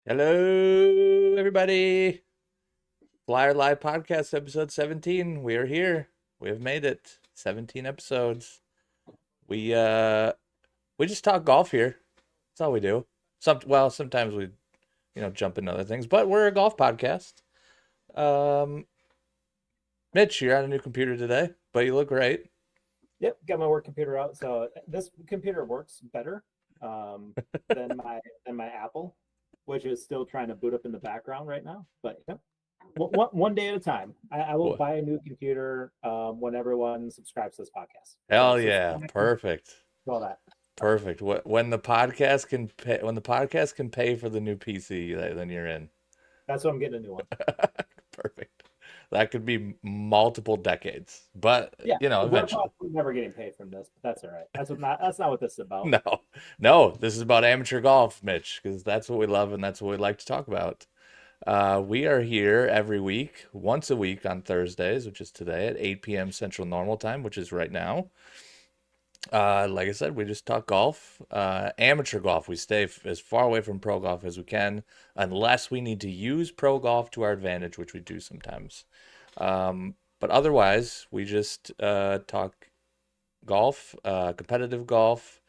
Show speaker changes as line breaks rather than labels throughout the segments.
Hello, everybody. Flyer Live Podcast, episode 17. We are here. We have made it. 17 episodes. We uh we just talk golf here. That's all we do. Sometimes we, jump into other things, but we're a golf podcast. Um, Mitch, you're on a new computer today, but you look great.
Yep, got my work computer out. So this computer works better um, than my Apple, which is still trying to boot up in the background right now. But yep, one day at a time. I will
Wha-
buy a new computer when everyone subscribes to this podcast. So
Hell yeah.
subscribe,
Perfect.
all that.
Perfect. When the podcast can pay for the new PC, then you're in.
That's what I'm getting a new one.
Perfect. That could be multiple decades, but
Yeah, we're
eventually.
probably never getting paid from this, but that's all right. That's not what this is about.
No, no, this is about amateur golf, Mitch, because that's what we love and that's what we like to talk about. We are here every week, once a week on Thursdays, which is today at 8 p.m. Central Normal Time, which is right now. Like I said, we just talk golf, amateur golf. We stay as far away from pro golf as we can, unless we need to use pro golf to our advantage, which we do sometimes. But otherwise, we just talk golf, competitive golf,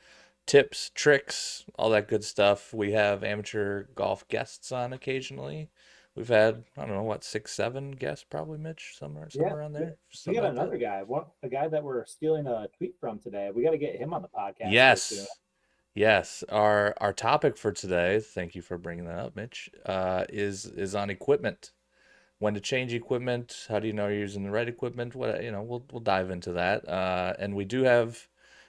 tips, tricks, all that good stuff. We have amateur golf guests on occasionally. We've had, I don't know, what, six, seven guests probably, Mitch,
Yeah,
somewhere around
we
there,
we
something
got
like that.
another guy, a guy that we're stealing a tweet from today. We got to get him on the podcast here soon.
Yes, yes. Our topic for today, thank you for bringing that up, Mitch, is on equipment. When to change equipment, how do you know you're using the right equipment? We'll dive into that. And we do have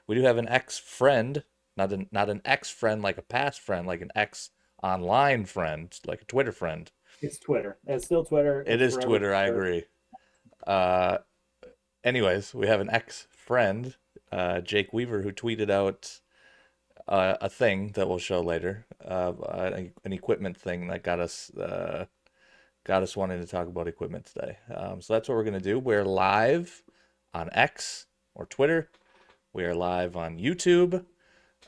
an ex-friend, not an ex-friend like a past friend, like an ex online friend, like a Twitter friend.
It's Twitter. It's still Twitter.
It
It's
is
forever
Twitter, I
Twitter.
agree. Uh, Anyways, we have an ex-friend, Jake Weaver, who tweeted out a thing that we'll show later, an equipment thing that got us wanting to talk about equipment today. So that's what we're gonna do. We're live on X or Twitter. We are live on YouTube.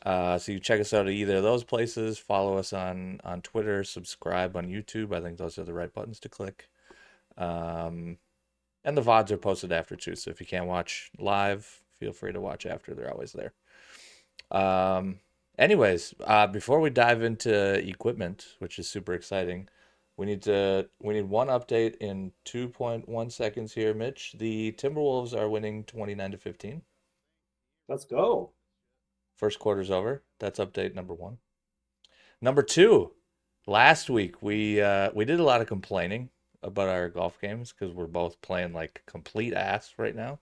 So you check us out at either of those places. Follow us on Twitter. Subscribe on YouTube. I think those are the right buttons to click. Um, and the VODs are posted after too. So if you can't watch live, feel free to watch after. They're always there. Um, before we dive into equipment, which is super exciting, we need one update in 2.1 seconds here, Mitch. The Timberwolves are winning 29-15.
Let's go.
First quarter's over. That's update number one. Number two, last week we did a lot of complaining about our golf games because we're both playing like complete ass right now.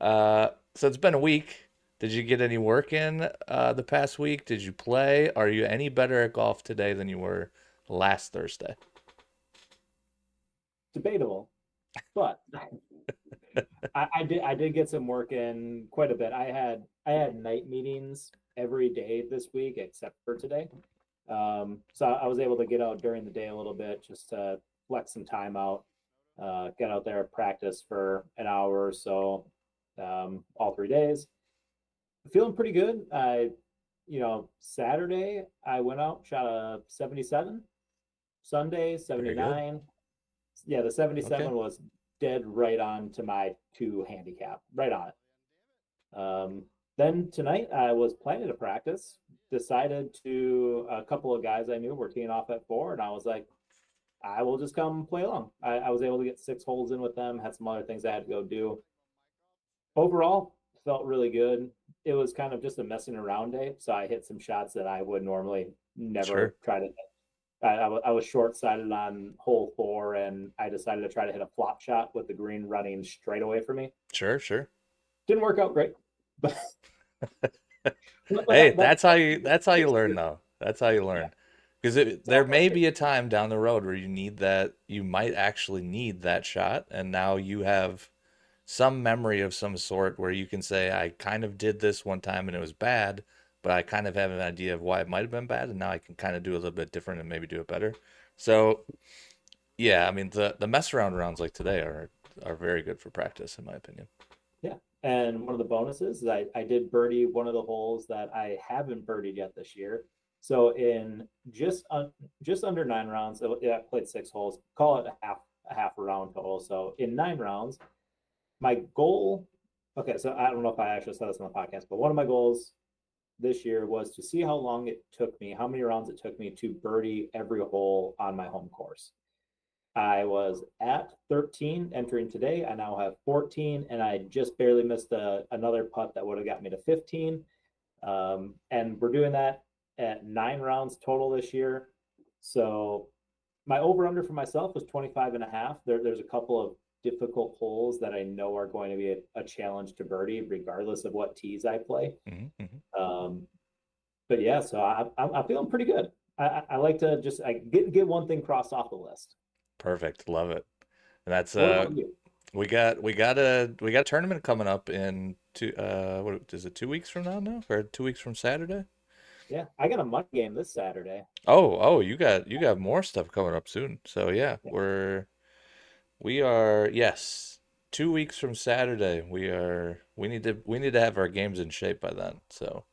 So it's been a week. Did you get any work in the past week? Did you play? Are you any better at golf today than you were last Thursday?
Debatable, but I did get some work in quite a bit. I had night meetings every day this week except for today. So I was able to get out during the day a little bit just to flex some time out. Get out there, practice for an hour or so, all 3 days. Feeling pretty good. Saturday I went out, shot a 77. Sunday
Very good.
79. Yeah, the
Okay.
77 was dead right on to my two handicap, right on it. Then tonight I was planning to practice. Decided to a couple of guys I knew were teeing off at 4, and I was like, I will just come play along. I was able to get 6 holes in with them. Had some other things I had to go do. Overall, felt really good. It was kind of just a messing around day, so I hit some shots that I would normally
Sure.
never try to hit. I was short sighted on hole 4, and I decided to try to hit a flop shot with the green running straight away for me.
Sure, sure.
Didn't work out great, but, but
Hey,
that,
that's how you learn
experience.
though. That's how you
Yeah,
learn. Because
it's
there
all
may
practice.
be a time down the road where you might actually need that shot, and now you have some memory of some sort where you can say, I kind of did this one time and it was bad, but I kind of have an idea of why it might have been bad, and now I can kind of do a little bit different and maybe do it better. So yeah, I mean the mess around rounds like today are very good for practice in my opinion.
Yeah. And one of the bonuses is I did birdie one of the holes that I haven't birdied yet this year. So in just under 9 rounds, I played 6 holes. Call it a half a round total. So in 9 rounds, my goal. Okay, so I don't know if I actually said this on the podcast, but one of my goals this year was to see how long it took me, how many rounds it took me to birdie every hole on my home course. I was at 13 entering today. I now have 14, and I just barely missed another putt that would have got me to 15. And we're doing that at 9 rounds total this year. So my over under for myself was 25 and a half. There's a couple of difficult holes that I know are going to be a challenge to birdie, regardless of what tees I play.
Hmm.
Um, but yeah, so I'm feeling pretty good. I like to just get one thing crossed off the list.
Perfect. Love it. And that's
What about you?
we got a tournament coming up in what is it, 2 weeks from now or 2 weeks from Saturday?
Yeah, I got a mud game this Saturday.
Oh, you got more stuff coming up soon. So yeah,
Yeah.
we are, yes, 2 weeks from Saturday. We need to have our games in shape by then. So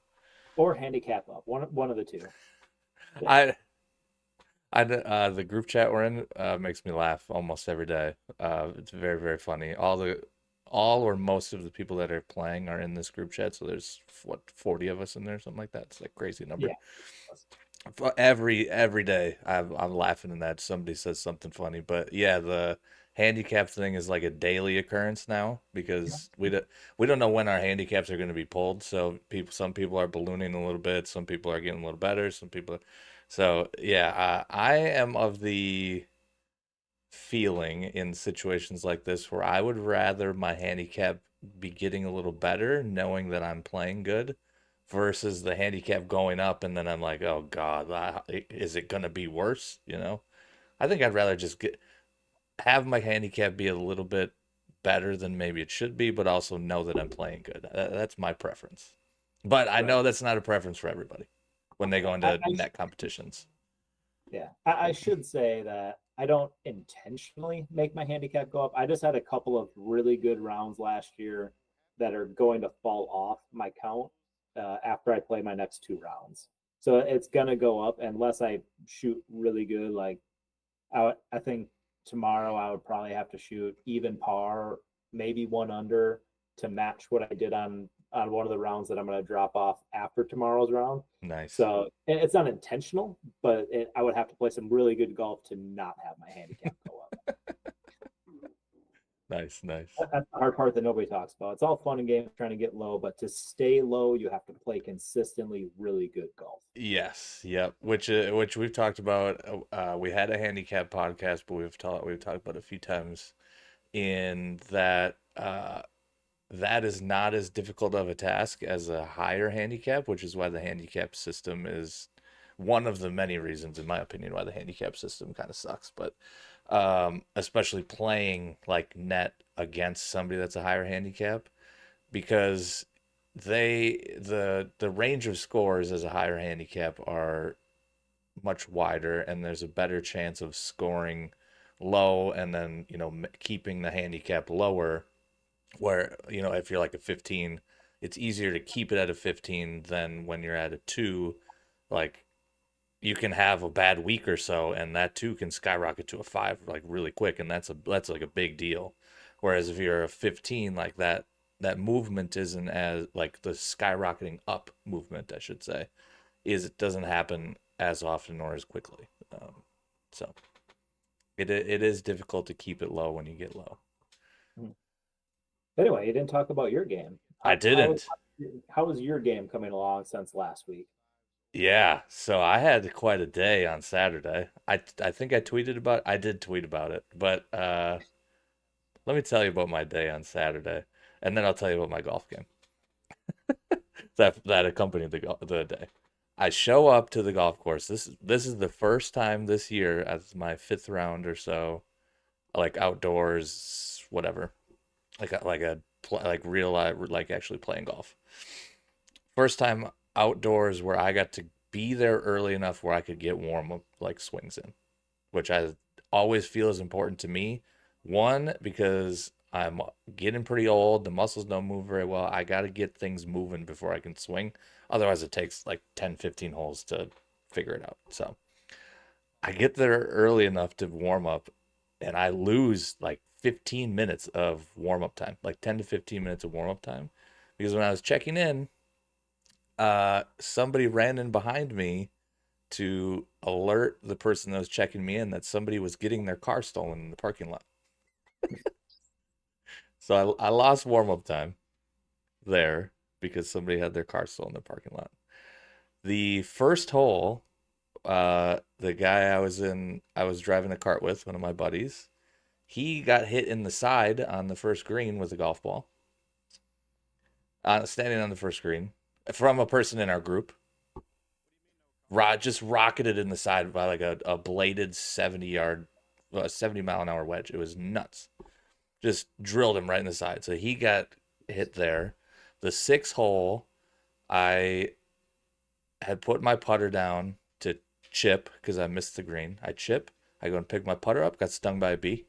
Or handicap up, one of the two. Yeah,
I the group chat we're in makes me laugh almost every day. It's very, very funny. All or most of the people that are playing are in this group chat. So there's what, 40 of us in there, something like that. It's like a crazy number.
yeah,
Every day I'm laughing and that somebody says something funny. But yeah, the handicap thing is like a daily occurrence now because we don't know when our handicaps are going to be pulled. So some people are ballooning a little bit, some people are getting a little better, some people. So yeah, I am of the feeling in situations like this where I would rather my handicap be getting a little better, knowing that I'm playing good, versus the handicap going up and then I'm like, oh God, is it gonna be worse? I think I'd rather just have my handicap be a little bit better than maybe it should be, but also know that I'm playing good. That's my preference. But I
right.
know that's not a preference for everybody when they go
I,
into
I
net competitions.
Yeah, I should say that I don't intentionally make my handicap go up. I just had a couple of really good rounds last year that are going to fall off my count after I play my next 2 rounds. So it's gonna go up unless I shoot really good. Like I think tomorrow I would probably have to shoot even par, maybe one under to match what I did on one of the rounds that I'm going to drop off after tomorrow's round.
Nice.
So it's not intentional, but I would have to play some really good golf to not have my handicap go up.
Nice, nice.
That's the hard part that nobody talks about. It's all fun and games trying to get low, but to stay low, you have to play consistently really good golf.
Yes, yep. Which we've talked about. We had a handicap podcast, but we've talked about a few times in that that is not as difficult of a task as a higher handicap, which is why the handicap system is one of the many reasons, in my opinion, why the handicap system kind of sucks. But especially playing like net against somebody that's a higher handicap, because the range of scores as a higher handicap are much wider, and there's a better chance of scoring low and then keeping the handicap lower, where if you're like a 15, it's easier to keep it at a 15 than when you're at a 2. Like, you can have a bad week or so and that 2 can skyrocket to a 5 like really quick, and that's like a big deal. Whereas if you're a 15, like that movement isn't as, like, the skyrocketing up movement, I should say, it doesn't happen as often or as quickly. So it is difficult to keep it low when you get low.
Hmm. Anyway, you didn't talk about your game.
I didn't.
How is your game coming along since last week?
Yeah, so I had quite a day on Saturday. I think I did tweet about it, but let me tell you about my day on Saturday, and then I'll tell you about my golf game that accompanied the day. I show up to the golf course. This is the first time this year, as my fifth round or so, like outdoors, whatever, like real life, like actually playing golf. First time outdoors where I got to be there early enough where I could get warm up, like, swings in, which I always feel is important to me. One, because I'm getting pretty old, the muscles don't move very well. I got to get things moving before I can swing. Otherwise, it takes like 10, 15 holes to figure it out. So I get there early enough to warm up, and I lose like 15 minutes of warm up time, like 10 to 15 minutes of warm up time, because when I was checking in, somebody ran in behind me to alert the person that was checking me in that somebody was getting their car stolen in the parking lot. So I lost warm up time there because somebody had their car stolen in the parking lot. The first hole, the guy I was driving a cart with, one of my buddies, he got hit in the side on the first green with a golf ball, standing on the first green from a person in our group. Just rocketed in the side by like a bladed 70 mile an hour wedge. It was nuts. Just drilled him right in the side. So he got hit there. The sixth hole, I had put my putter down to chip because I missed the green. I chip. I go and pick my putter up. Got stung by a bee.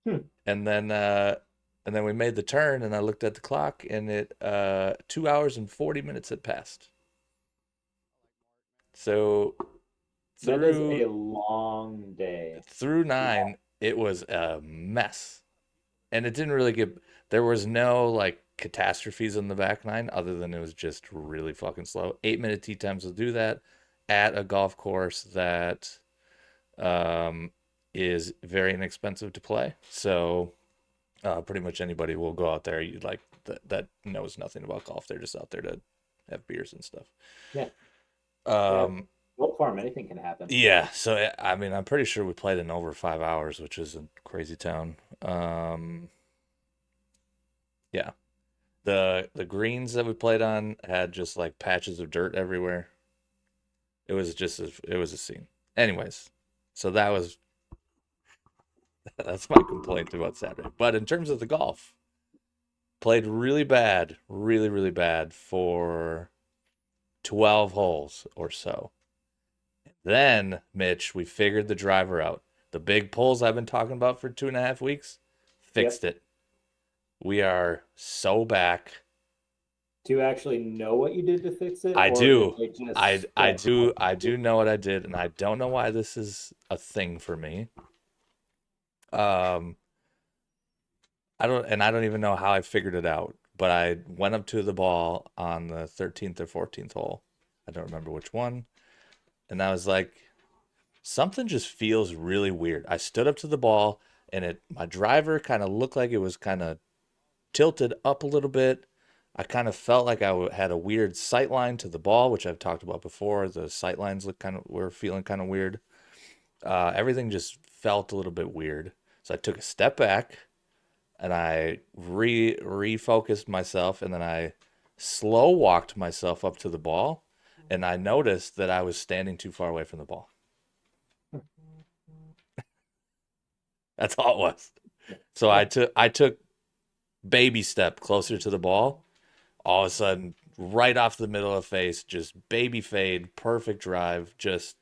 Hmm.
And then we made the turn, and I looked at the clock, and it 2 hours and 40 minutes had passed. So
That is
through
a long day.
through
Yeah.
nine, it was a mess, and it didn't really get. There was no like catastrophes in the back nine, other than it was just really fucking slow. 8 minute tee times will do that at a golf course that um, is very inexpensive to play. So pretty much anybody will go out there. You like that knows nothing about golf. They're just out there to have beers and stuff.
Yeah. Yeah.
Um,
Goat farm, anything can happen.
yeah. So I mean, I'm pretty sure we played in over 5 hours, which is a crazy town. Yeah. The greens that we played on had just like patches of dirt everywhere. It was a scene. Anyways, so that's my complaint about Saturday. But in terms of the golf, played really bad, really, really bad for 12 holes or so. Then, Mitch, we figured the driver out. The big pulls I've been talking about for 2.5 weeks, fixed
Yep.
it. We are so back.
Do you actually know what you did to fix it,
I
or did
do.
they just
I
scratch
do
something?
I do know what I did, and I don't know why this is a thing for me. Um, I don't even know how I figured it out, but I went up to the ball on the 13th or 14th hole. I don't remember which one. And I was like, something just feels really weird. I stood up to the ball, and my driver kind of looked like it was kind of tilted up a little bit. I kind of felt like had a weird sight line to the ball, which I've talked about before. The sight lines were feeling kind of weird. Everything just felt a little bit weird. So I took a step back, and I refocused myself, and then I slow walked myself up to the ball, and I noticed that I was standing too far away from the ball. That's all it was. So
Yeah.
I took baby step closer to the ball. All of a sudden, right off the middle of the face, just baby fade, perfect drive, just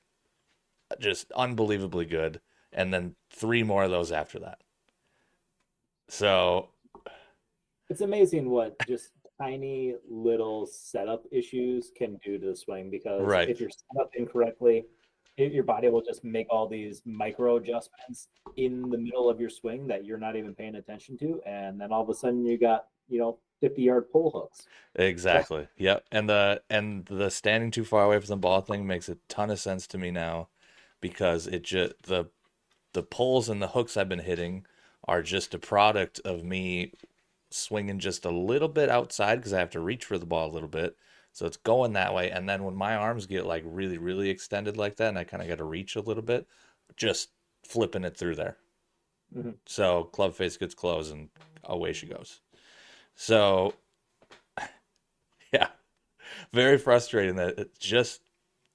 unbelievably good. And then three more of those after that. So
It's amazing what just tiny little setup issues can do to the swing, because
right,
if you're set up incorrectly, your body will just make all these micro adjustments in the middle of your swing that you're not even paying attention to. And then all of a sudden you got, 50-yard pull hooks. So,
exactly. Yep. And the standing too far away from the ball thing makes a ton of sense to me now, because it just the pulls and the hooks I've been hitting are just a product of me swinging just a little bit outside because I have to reach for the ball a little bit. So it's going that way. And then when my arms get like really, really extended like that, and I kind of got to reach a little bit, just flipping it through there.
mhm.
So club face gets closed and away she goes. So yeah, very frustrating that it just,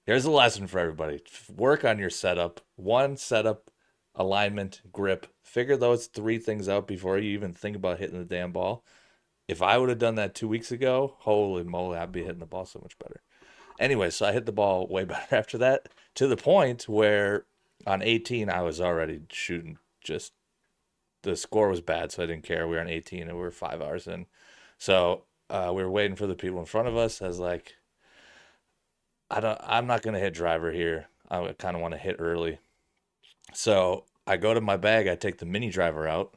here's a lesson for everybody. Work on your setup. One, setup, alignment, grip. Figure those three things out before you even think about hitting the damn ball. If I would have done that 2 weeks ago, holy moly, I'd be hitting the ball so much better. Anyway, so I hit the ball way better after that, to the point where on 18, I was already shooting just, the score was bad, so I didn't care. We were on 18 and we were 5 hours in. So we were waiting for the people in front of us. I was like, I'm not gonna hit driver here. I kind of want to hit early. So I go to my bag, I take the mini driver out,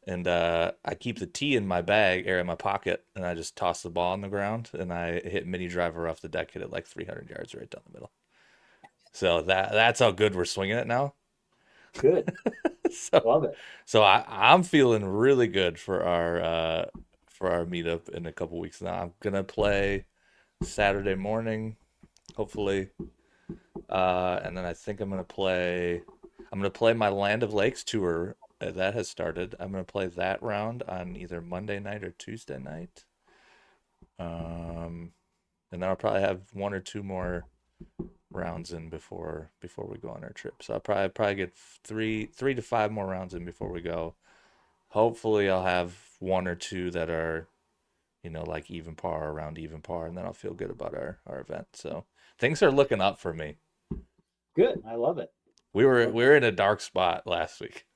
and I keep the tee in my bag or in my pocket, and I just toss the ball on the ground, and I hit mini driver off the deck, hit it like 300 yards right down the middle. So that's how good we're swinging it now.
Good.
So
Love it.
so I'm feeling really good for our meetup in a couple weeks now. I'm gonna play Saturday morning, hopefully. And then I think I'm gonna play my Land of Lakes tour that has started. I'm gonna play that round on either Monday night or Tuesday night. Um, and then I'll probably have one or two more rounds in before we go on our trip. So I'll probably get three to five more rounds in before we go. Hopefully I'll have one or two that are, like even par, around even par, and then I'll feel good about our event. So things are looking up for me.
Good. I love it.
We were
Love
we were in a dark spot last week.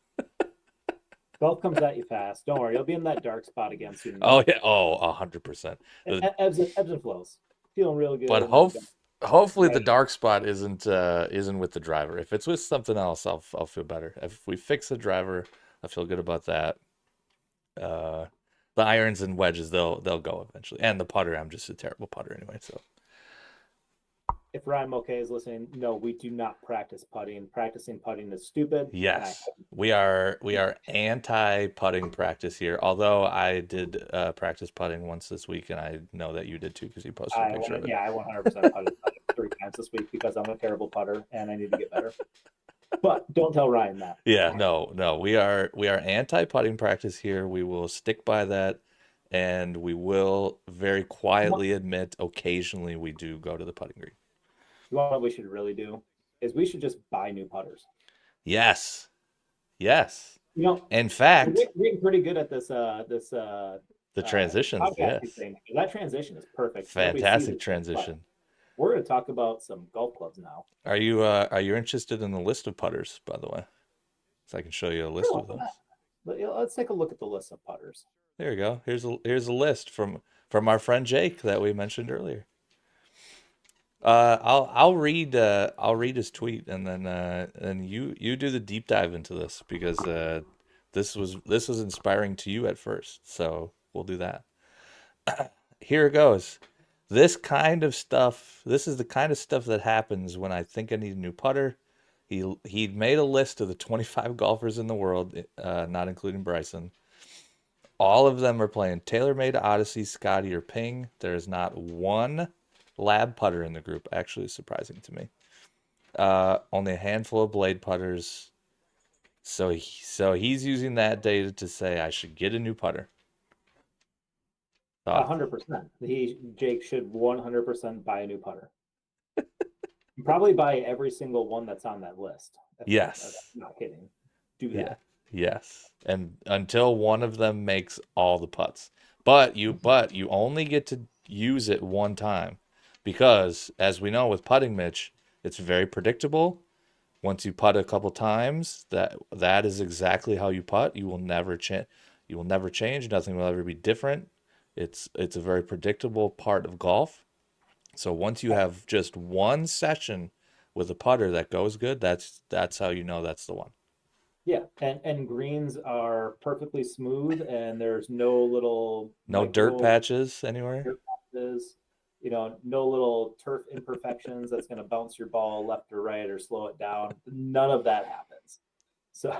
Golf comes at you fast. Don't worry, you'll be in that dark spot again soon
Oh
enough.
yeah, oh 100%.
Ebbs and flows. Feeling real good,
But
and then
hopefully the
right.
dark spot isn't with the driver. If it's with something else, I'll feel better. If we fix the driver, I feel good about that. Uh, the irons and wedges they'll go eventually, and the putter. I'm just a terrible putter anyway. So
If Ryan Mulcahy is listening, no, we do not practice putting. Practicing putting is stupid, and I
yes, we are anti putting practice here. Although I did practice putting once this week, and I know that you did too because you posted a picture of it.
yeah, I 100% putted 3 times this week because I'm a terrible putter and I need to get better. But don't tell Ryan that.
Yeah, no, no. We are anti-putting practice here. We will stick by that, and we will very quietly admit occasionally we do go to the putting green.
What we should really do is we should just buy new putters.
Yes. Yes.
You know,
In
we're
fact,
getting pretty good at this
the transitions,
podcasting
yes.
thing. That transition is perfect. Nobody sees
Fantastic
it, but
transition.
we're going to talk about some golf clubs now.
Are you interested in the list of putters, by the way? So I can show you a list
Sure,
of those.
let's take a look at the list of putters.
There you go. Here's a list from our friend Jake that we mentioned earlier. I'll read his tweet, and then and you do the deep dive into this because this was inspiring to you at first. So we'll do that. Here it goes. This is the kind of stuff that happens when I think I need a new putter. He made a list of the 25 golfers in the world, not including Bryson. All of them are playing TaylorMade, Odyssey, Scotty, or Ping. There is not one lab putter in the group. Actually, surprising to me. Only a handful of blade putters. So he's using that data to say I should get a new putter. Thought
100%. Jake should 100% buy a new putter. Probably buy every single one that's on that list. I'm
yes,
not kidding. Do
yeah,
that.
yes, and until one of them makes all the putts, but you only get to use it one time, because as we know with putting, Mitch, it's very predictable. Once you putt a couple times, that is exactly how you putt. You will never change. You will never change. Nothing will ever be different. It's a very predictable part of golf. So once you have just one session with a putter that goes good, that's how you know that's the one.
Yeah, and greens are perfectly smooth, and there's no little
No dirt
micro
patches anywhere.
patches, no little turf imperfections that's going to bounce your ball left or right or slow it down. None of that happens. So,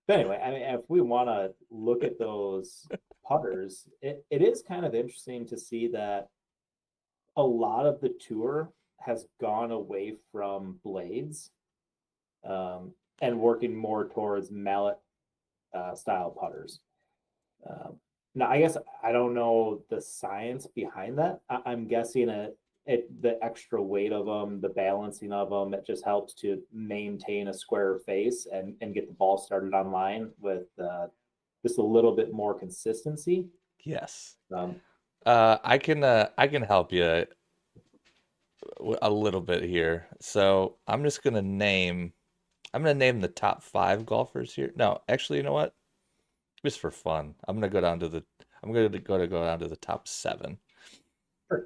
but anyway, I mean, if we want to look at those putters, it is kind of interesting to see that a lot of the tour has gone away from blades and working more towards mallet style putters. Now, I guess I don't know the science behind that. I'm guessing the extra weight of them, the balancing of them, it just helps to maintain a square face and get the ball started on line with just a little bit more consistency.
Yes.
Um,
I can help you a little bit here. So I'm gonna name the top five golfers here. No, actually, you know what? Just for fun, I'm gonna go down to the top seven.
sure.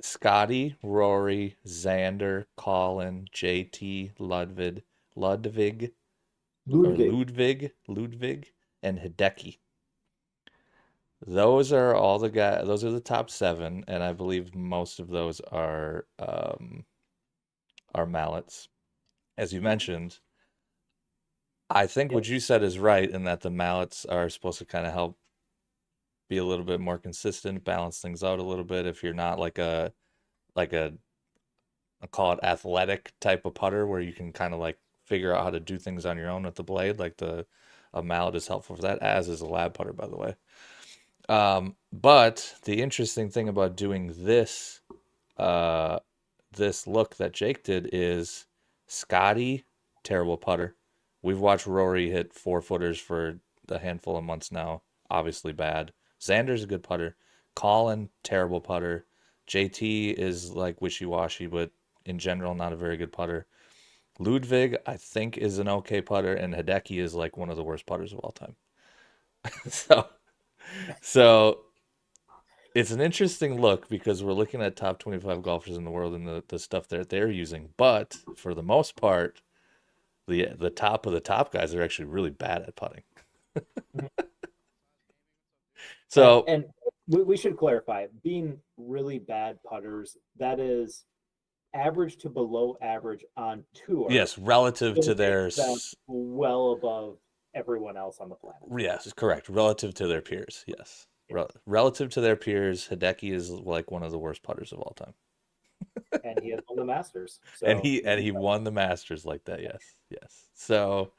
Scotty, Rory, Xander, Colin, JT, Ludwig, or
Ludwig.
Ludwig, and Hideki. Those are all the guys. Those are the top seven, and I believe most of those are mallets. As you mentioned, I think
Yep.
what you said is right in that the mallets are supposed to kind of help be a little bit more consistent, balance things out a little bit. If you're not like a I call it athletic type of putter where you can kind of like figure out how to do things on your own with the blade, like the a mallet is helpful for that, as is a lab putter, by the way. But the interesting thing about doing uh, this look that Jake did is Scotty, terrible putter. We've watched Rory hit 4 footers for a handful of months now. Obviously bad. Xander's a good putter. Colin, terrible putter. JT is like wishy washy, but in general, not a very good putter. Ludwig, I think, is an okay putter, and Hideki is like one of the worst putters of all time. so, so it's an interesting look because we're looking at top 25 golfers in the world and the stuff that they're using. But for the most part, the top of the top guys are actually really bad at putting.
Mhm.
So
And we should clarify, being really bad putters, that is average to below average on tour,
yes, relative
still
to
makes
their
them well above everyone else on the planet.
yes, correct. Relative to their peers, yes.
Yes.
Relative to their peers, Hideki is like one of the worst putters of all time.
And he has won the Masters.
And
So
he and
maybe
he won the Masters like that. Yes, yes. So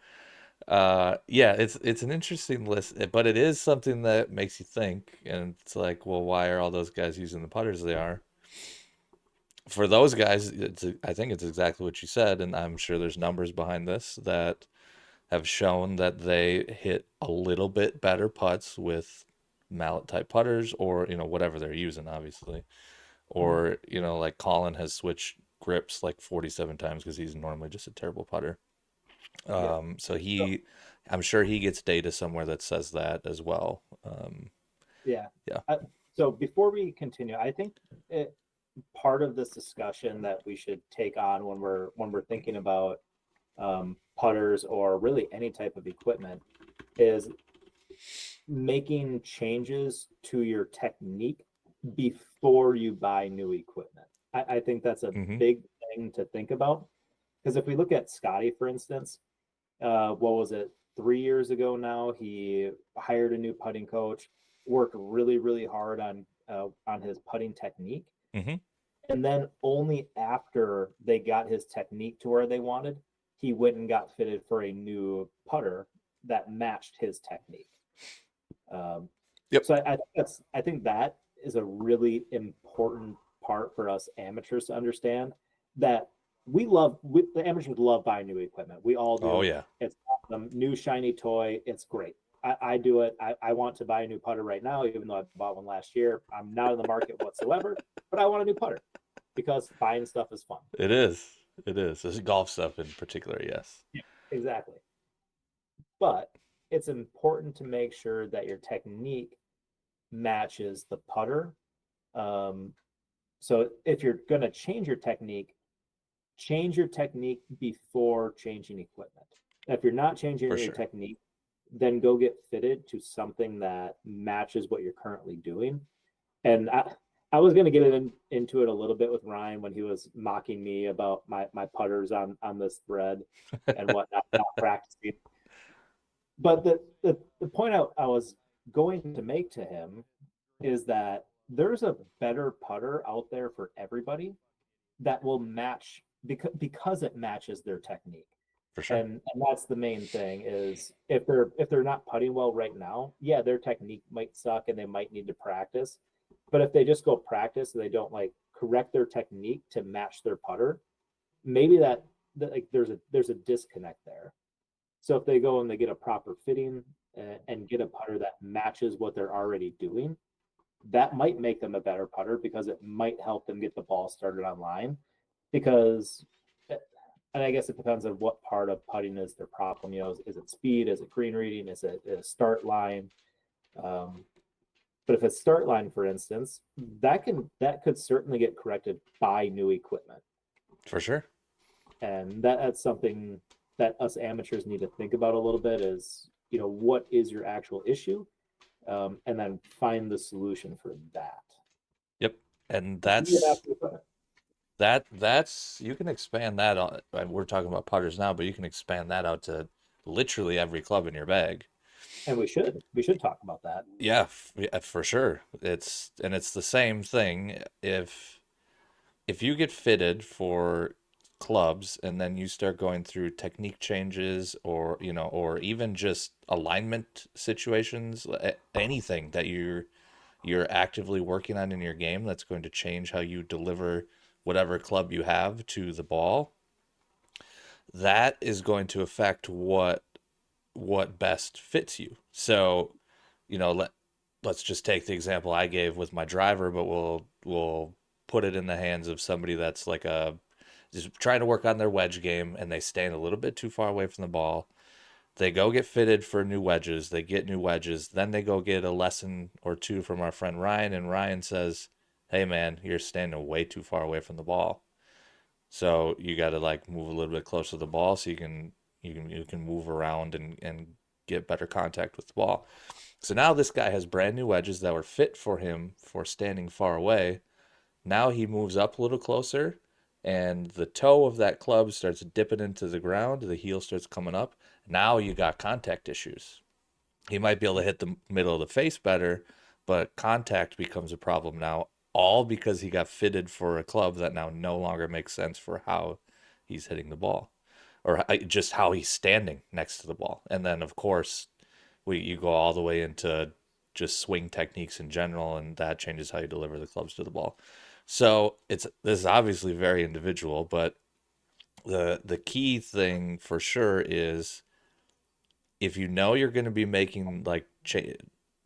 yeah, it's an interesting list, but it is something that makes you think, and it's like, well, why are all those guys using the putters they are? For those guys, I think it's exactly what you said, and I'm sure there's numbers behind this that have shown that they hit a little bit better putts with mallet type putters, or whatever they're using, obviously,
Mhm.
or like Colin has switched grips like 47 times because he's normally just a terrible putter.
Yep.
So
So,
I'm sure he gets data somewhere that says that as well.
yeah.
Yeah.
So before we continue, I think it, part of this discussion that we should take on when we're thinking about putters or really any type of equipment is making changes to your technique before you buy new equipment. I think that's a
Hmm.
big thing to think about because if we look at Scotty, for instance, what was it, 3 years ago now, he hired a new putting coach, worked really, really hard on his putting technique.
Hmm.
And then only after they got his technique to where they wanted, he went and got fitted for a new putter that matched his technique. Um,
Yep.
so I think that is a really important part for us amateurs to understand that the amateurs love buying new equipment. We all
Oh
do.
yeah.
It's awesome. New shiny toy. It's great. I do it. I want to buy a new putter right now, even though I bought one last year. I'm not in the market whatsoever, but I want a new putter because buying stuff is fun.
It is. It is. This golf stuff in particular. Yes.
Yeah. Exactly. But it's important to make sure that your technique matches the putter. Um, so if you're going to change your technique before changing equipment. If you're not changing
For
your
sure.
technique, then go get fitted to something that matches what you're currently doing. And I was going to get into it a little bit with Ryan when he was mocking me about my putters on this thread and whatnot, not practicing. But the point I was going to make to him is that there's a better putter out there for everybody that will match because it matches their technique.
For sure.
And that's the main thing is if they're not putting well right now, yeah, their technique might suck and they might need to practice. But if they just go practice and they don't like correct their technique to match their putter, maybe that like there's a disconnect there. So if they go and they get a proper fitting and get a putter that matches what they're already doing, that might make them a better putter because it might help them get the ball started online. Because, and I guess it depends on what part of putting is their problem. Is it speed? Is it green reading? Is it a start line? Um, But if it's start line, for instance, that could certainly get corrected by new equipment.
For sure.
And that's something that us amateurs need to think about a little bit is, what is your actual issue? And then find the solution for that.
Yep. And
You get after equipment.
that's you can expand that on. We're talking about putters now, but you can expand that out to literally every club in your bag.
And we should talk about that.
Yeah, yeah, for sure. It's the same thing. If you get fitted for clubs and then you start going through technique changes or or even just alignment situations, anything that you're actively working on in your game that's going to change how you deliver whatever club you have to the ball, that is going to affect what best fits you. So, let's just take the example I gave with my driver, but we'll put it in the hands of somebody that's like a just trying to work on their wedge game and they stand a little bit too far away from the ball. They go get fitted for new wedges. They get new wedges. Then they go get a lesson or two from our friend Ryan, and Ryan says, "Hey man, you're standing way too far away from the ball. So you got to like move a little bit closer to the ball so you can move around and get better contact with the ball." So now this guy has brand new wedges that were fit for him for standing far away. Now he moves up a little closer, and the toe of that club starts dipping into the ground. The heel starts coming up. Now you got contact issues. He might be able to hit the middle of the face better, but contact becomes a problem now, all because he got fitted for a club that now no longer makes sense for how he's hitting the ball or just how he's standing next to the ball. And then, of course, you go all the way into just swing techniques in general, and that changes how you deliver the clubs to the ball. So this is obviously very individual, but the key thing for sure is if you know you're going to be making like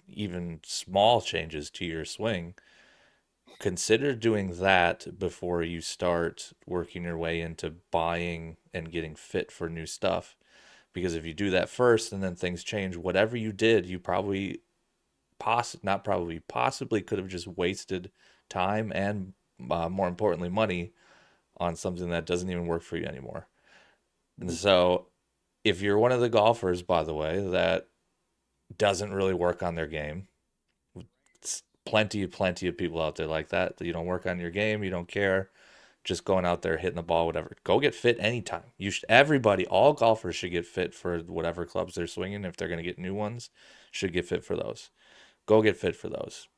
even small changes to your swing, consider doing that before you start working your way into buying and getting fit for new stuff. Because if you do that first and then things change, whatever you did, you probably not probably possibly could have just wasted time and more importantly money on something that doesn't even work for you anymore. And so if you're one of the golfers, by the way, that doesn't really work on their game, it's plenty of people out there like that you don't work on your game, you don't care, just going out there hitting the ball, whatever. Go get fit anytime. You should everybody, all golfers should get fit for whatever clubs they're swinging. If they're going to get new ones, should get fit for those. Go get fit for those.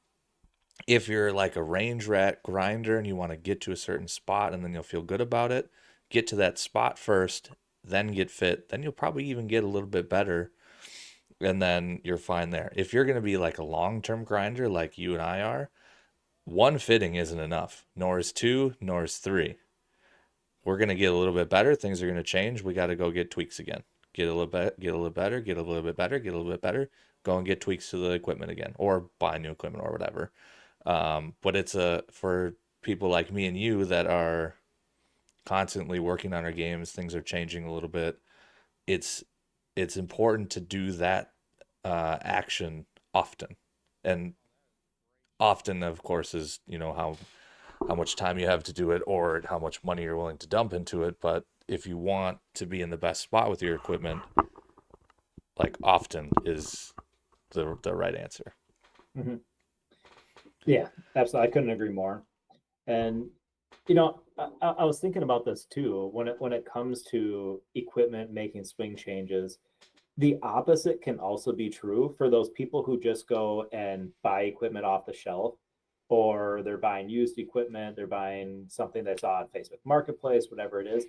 If you're like a range rat grinder and you want to get to a certain spot and then you'll feel good about it, get to that spot first, then get fit. Then you'll probably even get a little bit better and then you're fine there. If you're going to be like a long-term grinder like you and I are, one fitting isn't enough, nor is two, nor is three. We're going to get a little bit better. Things are going to change. We got to go get tweaks again. Get a little bit, get a little better, get a little bit better, get a little bit better. Go and get tweaks to the equipment again, or buy new equipment or whatever. But it's for people like me and you that are constantly working on our games. Things are changing a little bit. It's it's important to do that action often, and often, of course, is how much time you have to do it or how much money you're willing to dump into it. But if you want to be in the best spot with your equipment, like often is the right answer.
Mm-hmm. Yeah, absolutely. I couldn't agree more. And I was thinking about this too when it comes to equipment making swing changes. The opposite can also be true for those people who just go and buy equipment off the shelf, or they're buying used equipment, they're buying something they saw on Facebook Marketplace, whatever it is,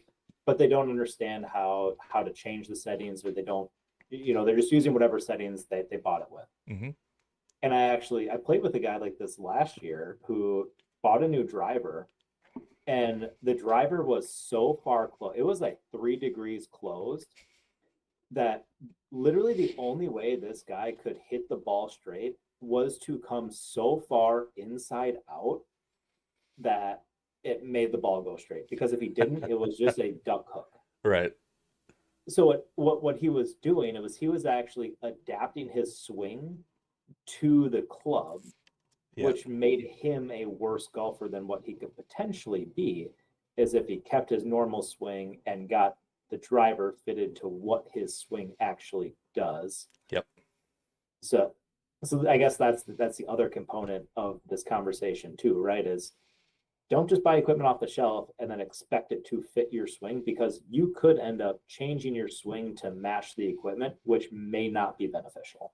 but they don't understand how to change the settings, or they don't, they're just using whatever settings they bought it with.
Mm-hmm.
And I played with a guy like this last year who bought a new driver, and the driver was so far close. It was like 3 degrees closed that literally the only way this guy could hit the ball straight was to come so far inside out that it made the ball go straight. Because if he didn't, it was just a duck hook.
Right.
So what he was doing, he was actually adapting his swing to the club
Yeah.
which made him a worse golfer than what he could potentially be, is if he kept his normal swing and got the driver fitted to what his swing actually does.
Yep.
So, so I guess that's the other component of this conversation too, right? Is don't just buy equipment off the shelf and then expect it to fit your swing, because you could end up changing your swing to match the equipment, which may not be beneficial.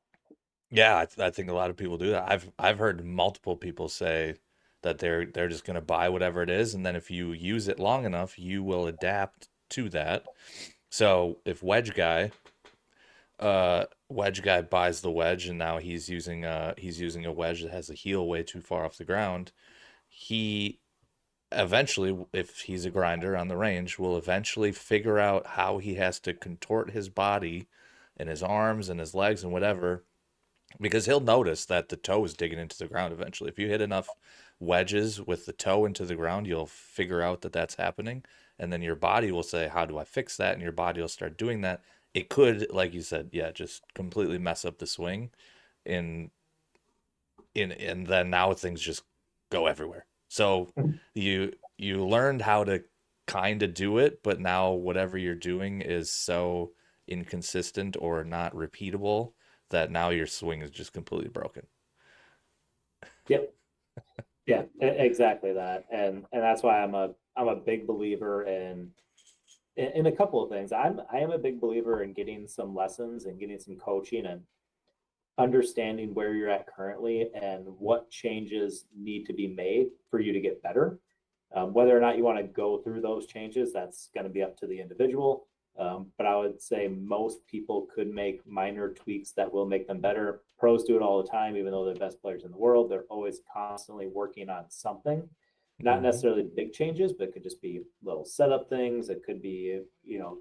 Yeah, I think a lot of people do that. I've heard multiple people say that they're just going to buy whatever it is, and then if you use it long enough, you will adapt to that. So if wedge guy buys the wedge, and now he's using a wedge that has the heel way too far off the ground, he eventually, if he's a grinder on the range, will eventually figure out how he has to contort his body and his arms and his legs and whatever, because he'll notice that the toe is digging into the ground eventually. If you hit enough wedges with the toe into the ground, you'll figure out that that's happening. And then your body will say, how do I fix that? And your body will start doing that. It could, like you said, yeah, just completely mess up the swing in and then now things just go everywhere. So you learned how to kind of do it, but now whatever you're doing is so inconsistent or not repeatable that now your swing is just completely broken.
Yep. Yeah, exactly that. And that's why I'm a big believer in a couple of things. I am a big believer in getting some lessons and getting some coaching and understanding where you're at currently and what changes need to be made for you to get better. Whether or not you want to go through those changes, that's going to be up to the individual. But I would say most people could make minor tweaks that will make them better. Pros do it all the time, even though they're the best players in the world. They're always constantly working on something, not
Hmm.
necessarily big changes, but it could just be little setup things. It could be,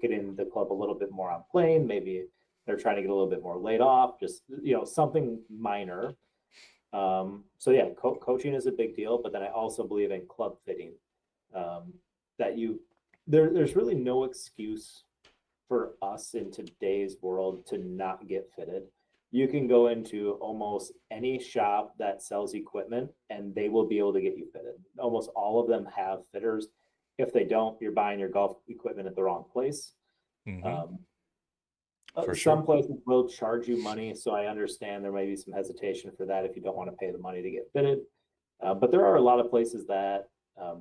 getting the club a little bit more on plane. Maybe they're trying to get a little bit more laid off, just, something minor. So yeah, coaching is a big deal, but then I also believe in club fitting. Um, that there's really no excuse for us in today's world to not get fitted. You can go into almost any shop that sells equipment and they will be able to get you fitted. Almost all of them have fitters. If they don't, you're buying your golf equipment at the wrong place.
Hmm.
Um,
For sure.
some places will charge you money, so I understand there may be some hesitation for that if you don't want to pay the money to get fitted. But there are a lot of places that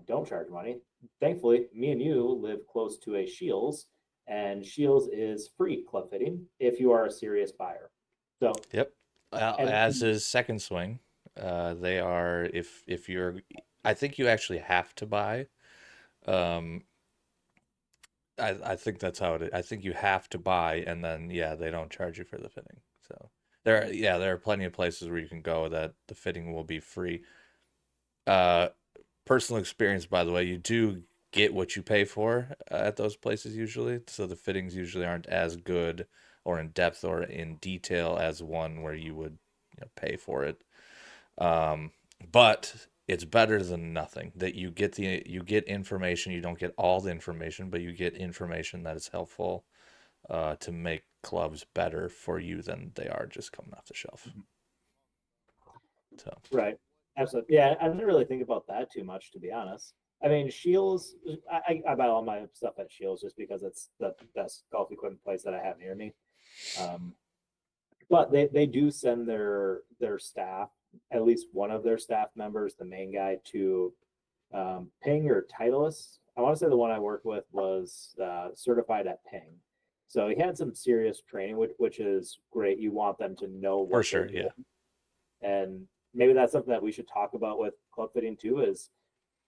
don't charge money. Thankfully, me and you live close to a Shields, and Shields is free club fitting if you are a serious buyer. So,
Yep.
and
As is second swing. They are if you're, I think you actually have to buy. Um, I think that's how it is. I think you have to buy, and then yeah, they don't charge you for the fitting. So there are plenty of places where you can go that the fitting will be free. Uh, Personal experience, by the way, you do get what you pay for at those places usually. So the fittings usually aren't as good or in depth or in detail as one where you would pay for it. Um, but it's better than nothing. That you get information. You don't get all the information, but you get information that is helpful to make clubs better for you than they are just coming off the shelf. So
right, absolutely, yeah, I didn't really think about that too much, to be honest. I mean, Shields, I buy all my stuff at Shields just because it's the best golf equipment place that I have near me. Um, but they do send their staff, at least one of their staff members, the main guy, to Ping or Titleist. I want to say the one I worked with was certified at Ping. So he had some serious training, which is great. You want them to know
for
what they're
sure,
doing.
yeah.
And maybe that's something that we should talk about with club fitting too, is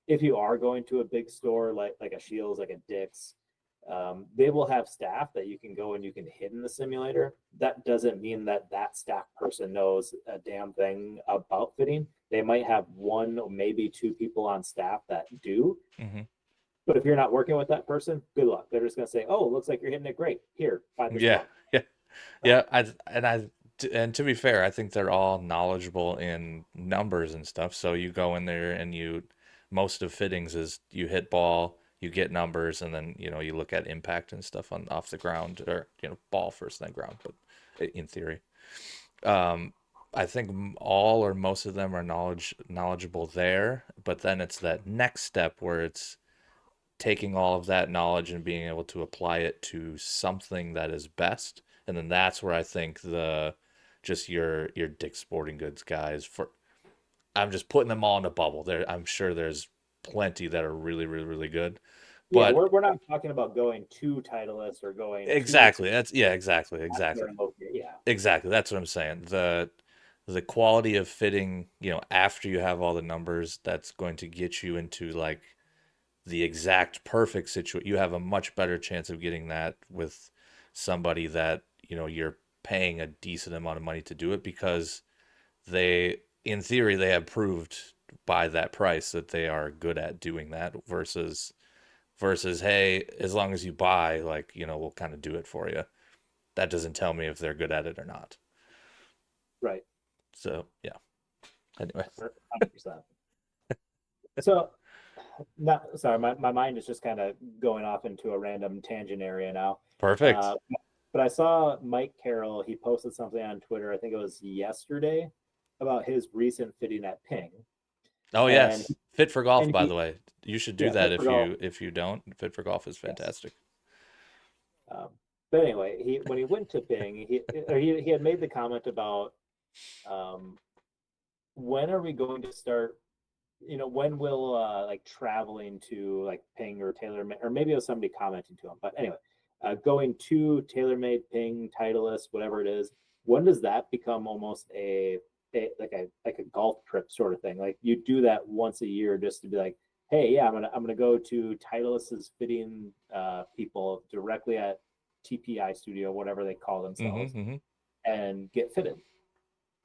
if you are going to a big store like a Shields, like a Dick's, they will have staff that you can go and you can hit in the simulator. That doesn't mean that that staff person knows a damn thing about fitting. They might have one or maybe two people on staff that do.
Hmm.
But if you're not working with that person, good luck. They're just going to say, "Oh, it looks like you're hitting it great. Here, buy this
Yeah,
club."
yeah,
No.
yeah. And to be fair, I think they're all knowledgeable in numbers and stuff. So you go in there and most of fittings is you hit ball, you get numbers, and then you look at impact and stuff on off the ground or ball first then ground, but in theory. Um, I think all or most of them are knowledgeable there, but then it's that next step where it's taking all of that knowledge and being able to apply it to something that is best. And then that's where I think the just your Dick's Sporting Goods guys for I'm just putting them all in a bubble. There I'm sure there's plenty that are really, really, really good.
Yeah,
But
we're not talking about going to Titleist or going to
exactly, that's yeah, exactly, exactly.
where located. Yeah,
Exactly. That's what I'm saying. The quality of fitting, after you have all the numbers, that's going to get you into like the exact perfect situation. You have a much better chance of getting that with somebody that, you're paying a decent amount of money to do it because in theory, they have proved by that price that they are good at doing that versus, hey, as long as you buy, like, we'll kind of do it for you. That doesn't tell me if they're good at it or not.
right.
So, yeah. Anyway,
100%. So, not sorry, my mind is just kind of going off into a random tangent area now.
perfect.
But I saw Mike Carroll. He posted something on Twitter. I think it was yesterday about his recent fitting at Ping,
Oh,
and
yes. Fit for golf,
and
by the
he
way. You should do
yeah,
that
fit for golf.
if you don't. Fit for golf is
Yes.
fantastic.
Um, but anyway, he when he went to Ping, he had made the comment about um, when are we going to start, when will like traveling to like Ping or TaylorMade, or maybe it was somebody commenting to him, but anyway, going to TaylorMade, Ping, Titleist, whatever it is, when does that become almost a golf trip sort of thing? Like you do that once a year just to be like, hey, yeah, I'm gonna go to Titleist's fitting people directly at TPI Studio, whatever they call
Hmm,
themselves,
hmm.
and get fitted.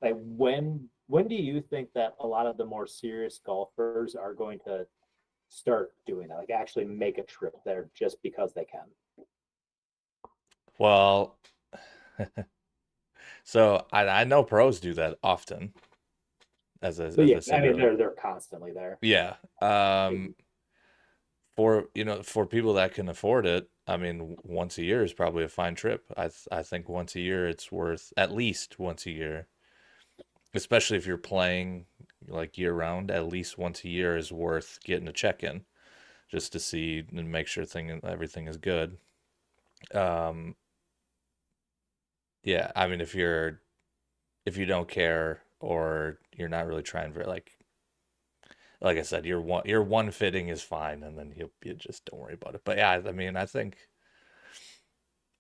Like when do you think that a lot of the more serious golfers are going to start doing that? Like actually make a trip there just because they can.
Well, so I know pros do that often,
But
as
yeah,
I
I
said
mean
earlier.
they're constantly there.
Yeah. For people that can afford it, I mean, once a year is probably a fine trip. I think once a year it's worth at least once a year, especially if you're playing like year round. At least once a year is worth getting a check in just to see and make sure everything is good. Um, yeah, I mean, if you don't care or you're not really trying for like I said, your one fitting is fine, and then you just don't worry about it. But yeah, I mean, I think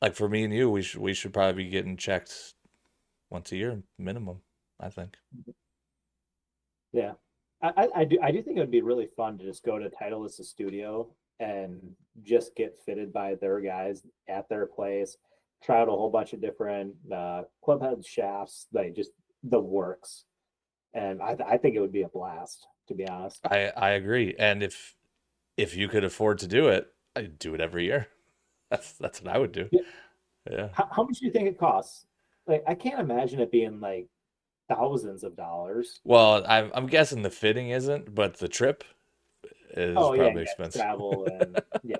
like for me and you, we should probably be getting checked once a year minimum. I think.
Yeah. I do think it would be really fun to just go to Titleist's studio and just get fitted by their guys at their place, try out a whole bunch of different club head shafts, like just the works. And I think it would be a blast, to be honest.
I agree, and if you could afford to do it, I'd do it every year. That's what I would do.
Yeah.
Yeah.
How much do you think it costs? Like, I can't imagine it being like thousands of dollars.
Well, I'm guessing the fitting isn't, but the trip is
Oh yeah,
probably
yeah,
expensive.
travel and yeah,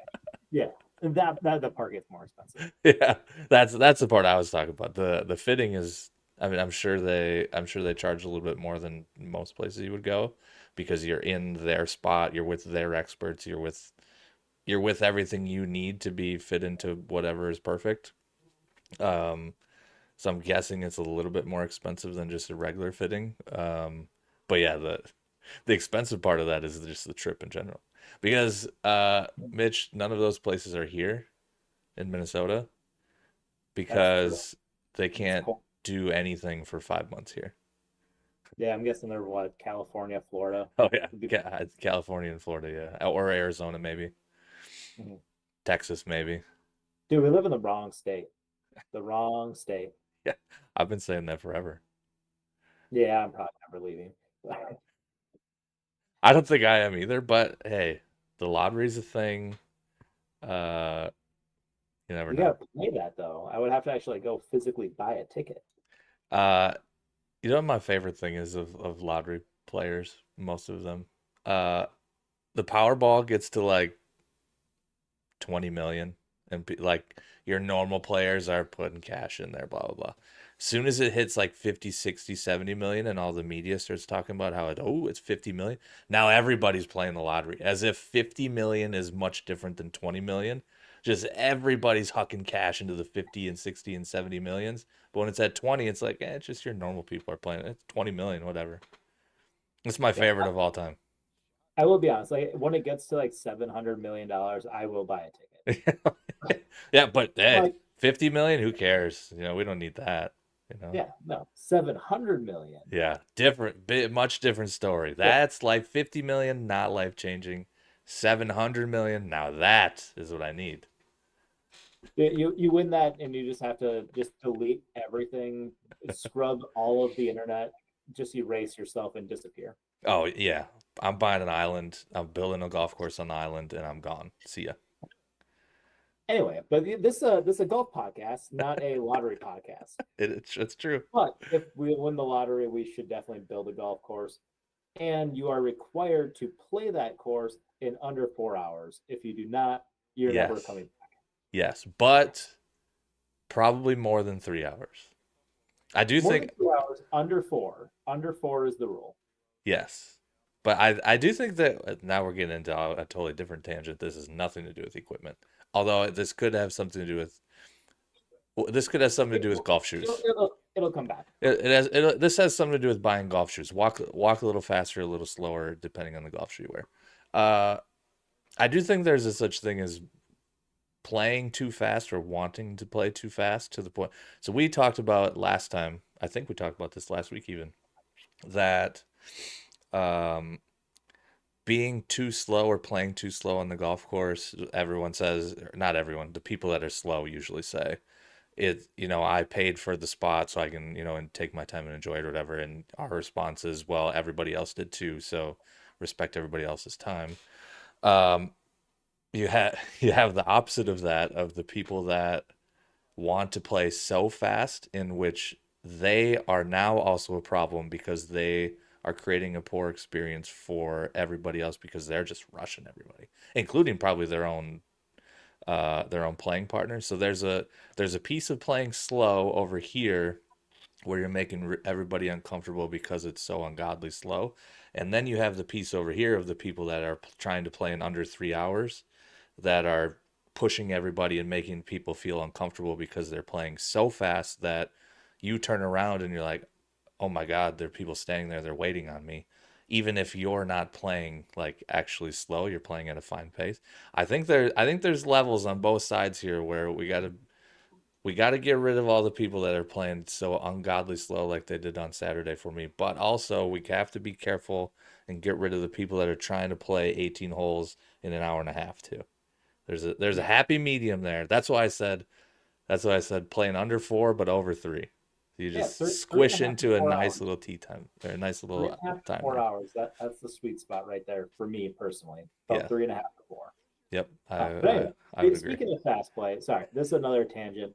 yeah. And that the part gets more expensive.
Yeah, that's the part I was talking about. The fitting is, I mean, I'm sure they charge a little bit more than most places you would go because you're in their spot, you're with their experts, you're with everything you need to be fit into whatever is perfect. Um, so I'm guessing it's a little bit more expensive than just a regular fitting. But yeah, the expensive part of that is just the trip in general. Because Mitch, none of those places are here in Minnesota
That's true.
because they
It's
can't
cool.
do anything for 5 months here.
Yeah, I'm guessing they're what, California, Florida.
Oh yeah, California and Florida, yeah, or Arizona maybe,
Mhm.
Texas maybe.
Dude, we live in the wrong state. The wrong state.
Yeah, I've been saying that forever.
Yeah, I'm probably never leaving.
I don't think I am either, but hey, the lottery's a thing. Uh, you never
You
know.
gotta play that though. I would have to actually go physically buy a ticket.
Uh, you know what my favorite thing is of lottery players, most of them. Uh, the Powerball gets to like 20 million, and like your normal players are putting cash in there, blah blah blah. Soon as it hits like 50, 60, 70 million and all the media starts talking about how it's 50 million. Now everybody's playing the lottery as if 50 million is much different than 20 million. Just everybody's hucking cash into the 50 and 60 and 70 millions. But when it's at 20, it's like, it's just your normal people are playing. It's 20 million, whatever. It's my
Yeah,
favorite of all time.
I will be honest. Like when it gets to like $700 million, I will buy a ticket.
Yeah, but hey,
Like,
50 million, who cares? We don't need that,
yeah, no, 700 million.
Yeah, different, much different story.
Yeah,
That's like 50 million, not life changing. 700 million, now that is what I need.
you win that, and you just have to just delete everything, scrub all of the internet, just erase yourself and disappear.
Oh, yeah. I'm buying an island. I'm building a golf course on the island and I'm gone. See ya.
Anyway, but this is a golf podcast, not a lottery podcast.
It's true.
But if we win the lottery, we should definitely build a golf course. And you are required to play that course in under 4 hours. If you do not, you're never
Yes.
coming back.
Yes. But probably more than 3 hours. I do
More
think,
than 2 hours, under four. Under four is the rule.
yes. But I do think that now we're getting into a totally different tangent. This has nothing to do with equipment. Although this could have something to do with, well, this could have something to do with golf
It'll,
shoes.
it'll, it'll come back.
This has something to do with buying golf shoes. Walk a little faster, a little slower, depending on the golf shoe you wear. Uh, I do think there's a such thing as playing too fast or wanting to play too fast to the point. So we talked about last time. I think we talked about this last week even that um, being too slow or playing too slow on the golf course. Everyone says, or not everyone. The people that are slow usually say I paid for the spot so I can, and take my time and enjoy it or whatever. And our response is, well, everybody else did too, so respect everybody else's time. Um, you have the opposite of that, of the people that want to play so fast, in which they are now also a problem because they are creating a poor experience for everybody else because they're just rushing everybody, including probably their own playing partner. So there's a piece of playing slow over here where you're making everybody uncomfortable because it's so ungodly slow. And then you have the piece over here of the people that are trying to play in under 3 hours that are pushing everybody and making people feel uncomfortable because they're playing so fast that you turn around and you're like, oh my God, there are people standing there, they're waiting on me. Even if you're not playing like actually slow, you're playing at a fine pace. I think there's levels on both sides here where we got to get rid of all the people that are playing so ungodly slow like they did on Saturday for me. But also we have to be careful and get rid of the people that are trying to play 18 holes in an hour and a half too. There's a
Yeah,
happy medium there. That's why I said playing under 4 but over 3. You
yeah,
just
three and a
squish
half to
into a
four
nice
hours.
little tea time or a nice
Three
little
and a half to
time
four
there.
hours. That's the sweet spot right there for me personally. About
Yeah.
3.5 to 4.
Yep.
But anyway,
I would agree.
speaking of fast play, sorry, this is another tangent.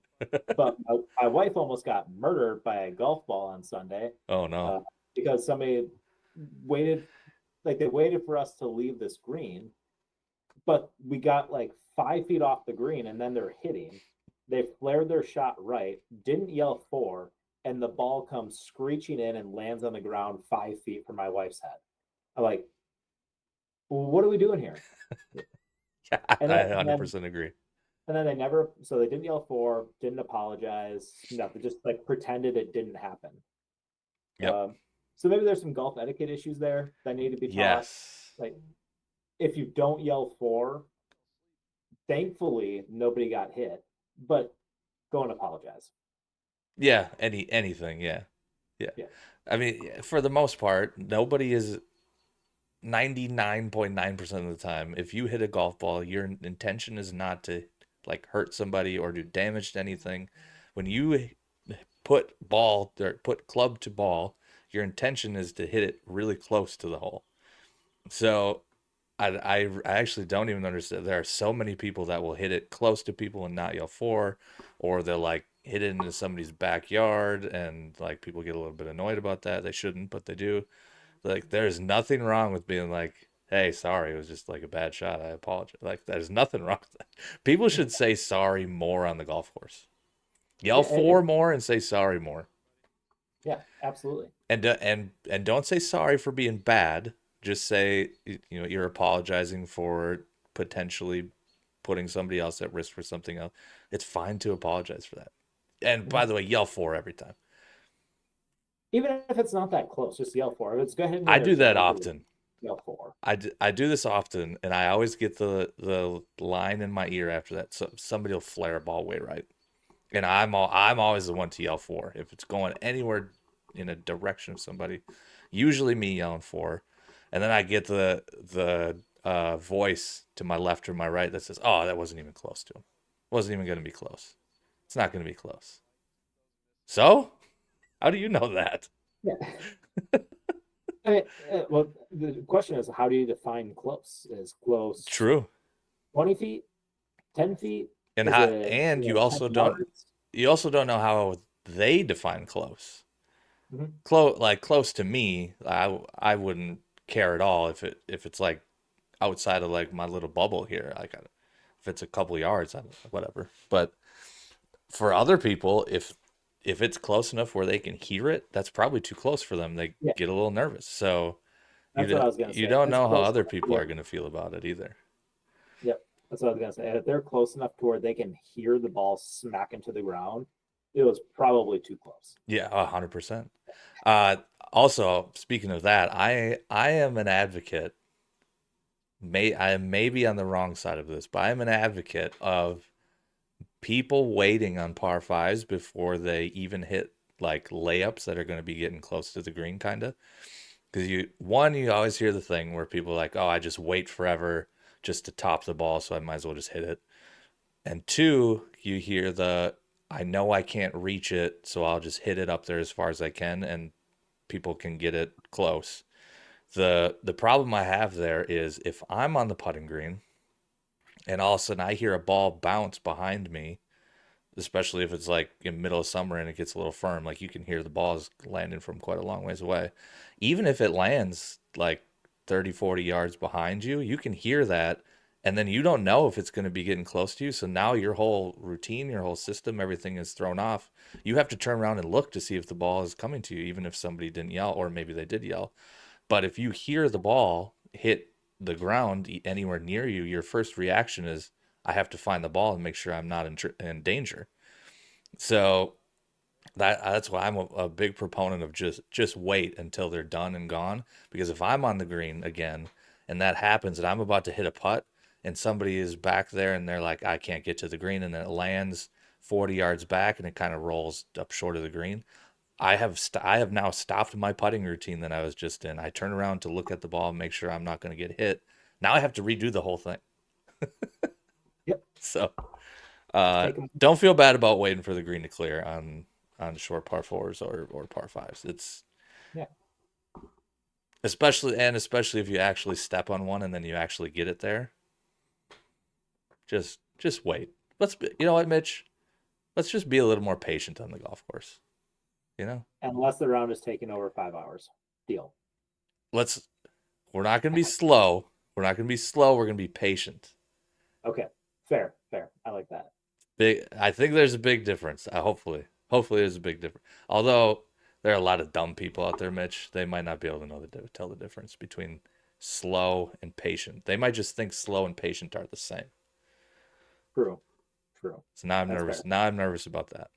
But my wife almost got murdered by a golf ball on Sunday,
Oh no.
uh, because somebody waited, like they waited for us to leave this green, but we got like 5 feet off the green, and then they're hitting. They flared their shot right, didn't yell four, and the ball comes screeching in and lands on the ground 5 feet from my wife's head. I'm like, well, what are we doing here?
Yeah,
And
I
then, and then
100% agree.
And then they never, so they didn't yell for, didn't apologize, nothing, just like pretended it didn't happen.
Yep.
Um, so maybe there's some golf etiquette issues there that need to be taught.
Yes.
Like if you don't yell for, thankfully nobody got hit, but go and apologize.
Yeah, anything, yeah. Yeah.
Yeah.
I mean, for the most part, nobody is 99.9% of the time. If you hit a golf ball, your intention is not to like hurt somebody or do damage to anything. When you put club to ball, your intention is to hit it really close to the hole. So I actually don't even understand. There are so many people that will hit it close to people and not yell for, or they'll like hit it into somebody's backyard and like people get a little bit annoyed about that. They shouldn't, but they do. Like there's nothing wrong with being like, hey, sorry, it was just like a bad shot. I apologize. Like there's nothing wrong with that. People should say sorry more on the golf course. Yell
Yeah.
for more and say sorry more.
Yeah, absolutely.
And don't say sorry for being bad. Just say you're apologizing for potentially putting somebody else at risk for something else. It's fine to apologize for that. And by
Mhm.
the way, yell for every time.
Even if it's not that close, just yell for it. If it's go ahead and
I do that
interchangeable,
often.
yell for.
I do this often, and I always get the line in my ear after that. So somebody will flare a ball way right, and I'm always the one to yell for if it's going anywhere in a direction of somebody. Usually me yelling for, and then I get the voice to my left or my right that says, "Oh, that wasn't even close to him. Wasn't even going to be close. It's not going to be close." So how do you know that?
Yeah. I mean, well, the question is, how do you define close? Is close
True.
20 feet, 10 feet?
And
Is
how
it,
and
10
you
yards?
also don't know how they define close.
Mhm.
Close to me, I wouldn't care at all if it's like outside of like my little bubble here. If it's a couple yards, whatever. But for other people, if it's close enough where they can hear it, that's probably too close for them. They
Yeah,
get a little nervous. So
that's what I was gonna
you
say. If
don't
it's
know how
close
other
enough,
people are going to feel about it either.
yep, that's what I was gonna say. If they're close enough to where they can hear the ball smack into the ground, it was probably too close.
Yeah, 100%. Uh, Also, speaking of that, I am an advocate. I may be on the wrong side of this, but I'm an advocate of people waiting on par fives before they even hit like layups that are going to be getting close to the green, kind of. Because you always hear the thing where people are like, oh, I just wait forever just to top the ball, so I might as well just hit it. And two, you hear I know I can't reach it, so I'll just hit it up there as far as I can, and people can get it close. The problem I have there is if I'm on the putting green and all of a sudden I hear a ball bounce behind me, especially if it's like in middle of summer and it gets a little firm, like you can hear the balls landing from quite a long ways away. Even if it lands like 30, 40 yards behind you, you can hear that. And then you don't know if it's going to be getting close to you. So now your whole routine, your whole system, everything is thrown off. You have to turn around and look to see if the ball is coming to you, even if somebody didn't yell, or maybe they did yell. But if you hear the ball hit the ground anywhere near you, your first reaction is, I have to find the ball and make sure I'm not in danger. So that's why I'm a big proponent of just wait until they're done and gone. Because if I'm on the green again and that happens and I'm about to hit a putt and somebody is back there and they're like, I can't get to the green, and then it lands 40 yards back and it kind of rolls up short of the green. I have now stopped my putting routine that I was just in. I turn around to look at the ball and make sure I'm not going to get hit. Now I have to redo the whole thing.
Yep,
So
just take them.
don't feel bad about waiting for the green to clear on short par fours or par fives. It's
Yeah,
especially if you actually step on one and then you actually get it there. Just wait. You know what, Mitch? Let's just be a little more patient on the golf course. You know,
unless the round is taken over 5 hours. Deal.
let's. We're not going to be slow. We're not going to be slow. We're going to be patient.
Okay, fair, fair. I like that.
Big. I think there's a big difference. Hopefully there's a big difference. Although there are a lot of dumb people out there, Mitch. They might not be able to tell the difference between slow and patient. They might just think slow and patient are the same.
True, true.
So now I'm
That's fair.
nervous. Now I'm nervous about that.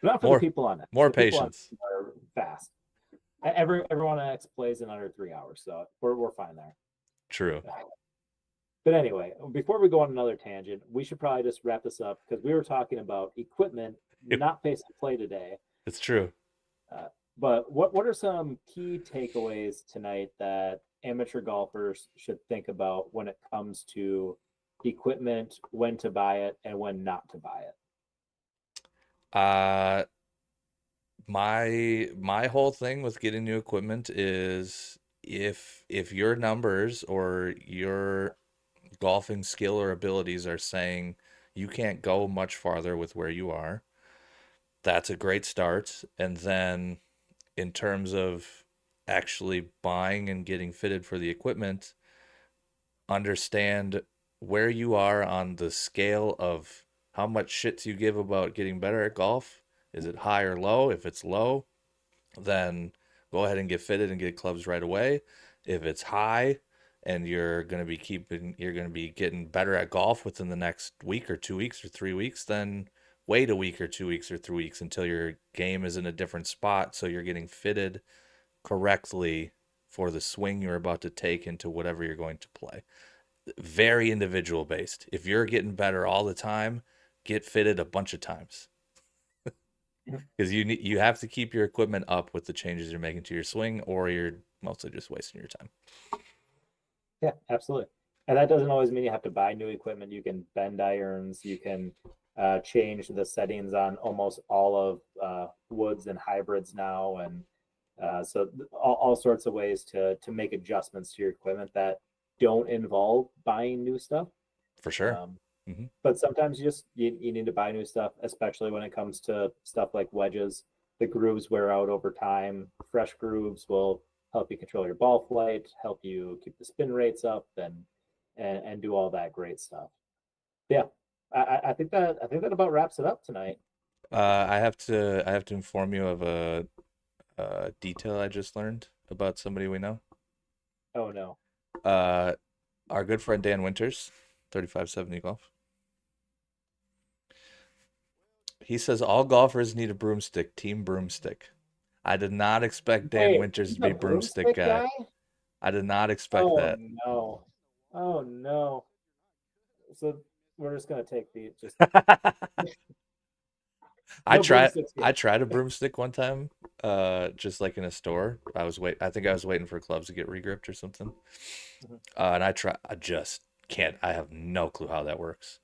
But not for the
More
people on X.
more
The people on X
patience.
are fast. Everyone on X plays in under 3 hours, so we're fine there.
True.
But anyway, before we go on another tangent, we should probably just wrap this up because we were talking about equipment, not pace of play today.
It's true.
Uh, but what are some key takeaways tonight that amateur golfers should think about when it comes to equipment, when to buy it, and when not to buy it?
Uh my whole thing with getting new equipment is if your numbers or your golfing skill or abilities are saying you can't go much farther with where you are, that's a great start. And then in terms of actually buying and getting fitted for the equipment, understand where you are on the scale of how much shits you give about getting better at golf Is it high or low? If it's low, then go ahead and get fitted and get clubs right away. If it's high and you're going to be getting better at golf within the next week or 2 weeks or 3 weeks, then wait a week or 2 weeks or 3 weeks until your game is in a different spot so you're getting fitted correctly for the swing you're about to take into whatever you're going to play. Very individual based. If you're getting better all the time, get fitted a bunch of times because you have to keep your equipment up with the changes you're making to your swing, or you're mostly just wasting your time.
Yeah, absolutely. And that doesn't always mean you have to buy new equipment. You can bend irons. You can change the settings on almost all of woods and hybrids now, and so all sorts of ways to make adjustments to your equipment that don't involve buying new stuff.
For sure.
Um,
Hmm.
but sometimes you need to buy new stuff, especially when it comes to stuff like wedges. The grooves wear out over time. Fresh grooves will help you control your ball flight, help you keep the spin rates up, and do all that great stuff. Yeah, I think that about wraps it up tonight.
I have to inform you of a detail I just learned about somebody we know.
Oh no.
Uh, our good friend Dan Winters, 3570 Golf. He says all golfers need a broomstick, team broomstick. I did not expect Dan
Wait,
Winters
he's
to
a
be broomstick
broomstick
guy.
guy?
I did not expect
Oh
that.
no. Oh no. So we're just gonna take the just
I
no
tried
broomsticks
I
here.
tried a broomstick one time, just like in a store. I think I was waiting for clubs to get regripped or something.
Mhm.
And I just can't. I have no clue how that works.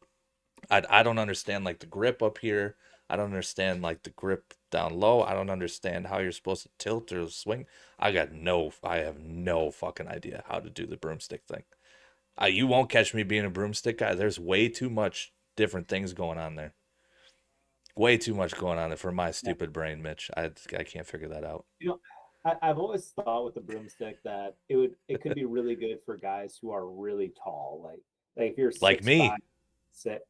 I don't understand like the grip up here. I don't understand like the grip down low. I don't understand how you're supposed to tilt or swing. I have no fucking idea how to do the broomstick thing. You won't catch me being a broomstick guy. There's way too much different things going on there. Way too much going on there for my
Yeah.
stupid brain, Mitch. I can't figure that out.
You know, I've always thought with the broomstick that it could be really good for guys who are really tall, like if you're
Like
6'5",
me.
6.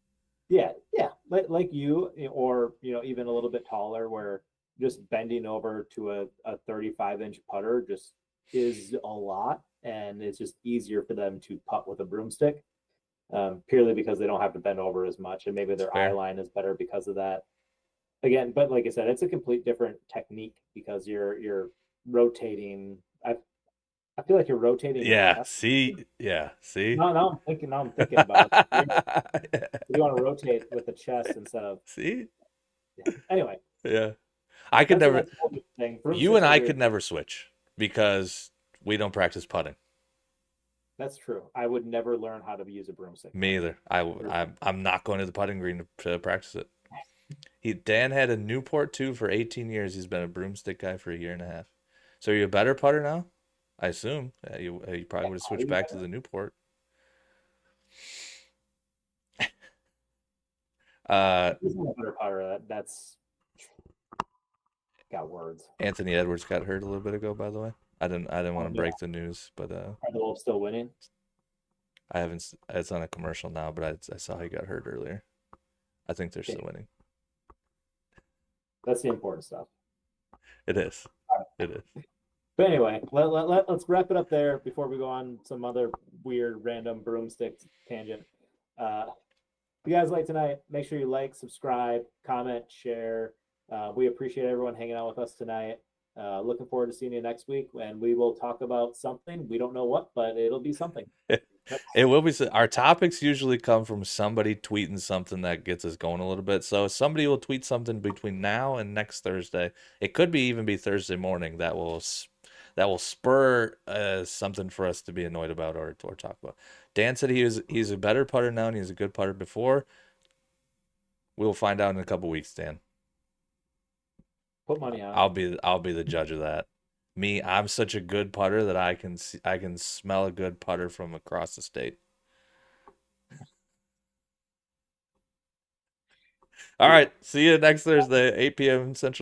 Yeah, yeah, like you, or even a little bit taller, where just bending over to a 35-inch putter just is a lot, and it's just easier for them to putt with a broomstick, purely because they don't have to bend over as much, and maybe
It's
their eye
fair.
line is better because of that. Again, but like I said, it's a complete different technique because you're rotating. I feel like you're rotating your
Yeah.
chest.
See. Yeah. See.
Now I'm thinking about it. You want to rotate with the chest instead of,
See.
yeah. Anyway,
Yeah. I could never.
that's a whole different thing.
You and
Broomsticks are
I
weird.
could never switch because we don't practice putting.
That's true. I would never learn how to use a broomstick
Me
though.
either. I'm not going to the putting green to practice it. Dan had a Newport too for 18 years. He's been a broomstick guy for a year and a half. So are you a better putter now? I assume. You probably
Yeah,
would have
are
switched
you
back to
better?
the Newport. Uh,
He's not a better putter. That's got words.
Anthony Edwards got hurt a little bit ago, by the way. I didn't want
Oh
to
no,
break the news, but
are the Wolves still winning?
I haven't. It's on a commercial now, but I saw he got hurt earlier. I think they're
Okay,
still winning.
that's the important stuff.
It is. It is.
But anyway, let's wrap it up there before we go on some other weird random broomstick tangent. If you guys like tonight, make sure you like, subscribe, comment, share. We appreciate everyone hanging out with us tonight. Looking forward to seeing you next week, and we will talk about something. We don't know what, but it'll be something.
It will be. Our topics usually come from somebody tweeting something that gets us going a little bit. So somebody will tweet something between now and next Thursday. It could be even be Thursday morning that will spur something for us to be annoyed about or talk about. Dan said he's a better putter now and he's a good putter before. We'll find out in a couple weeks, Dan.
Put money on it.
I'll be the judge of that. Me, I'm such a good putter that I can smell a good putter from across the state. All
Yeah.
right, see you next Thursday, 8 p.m. Central.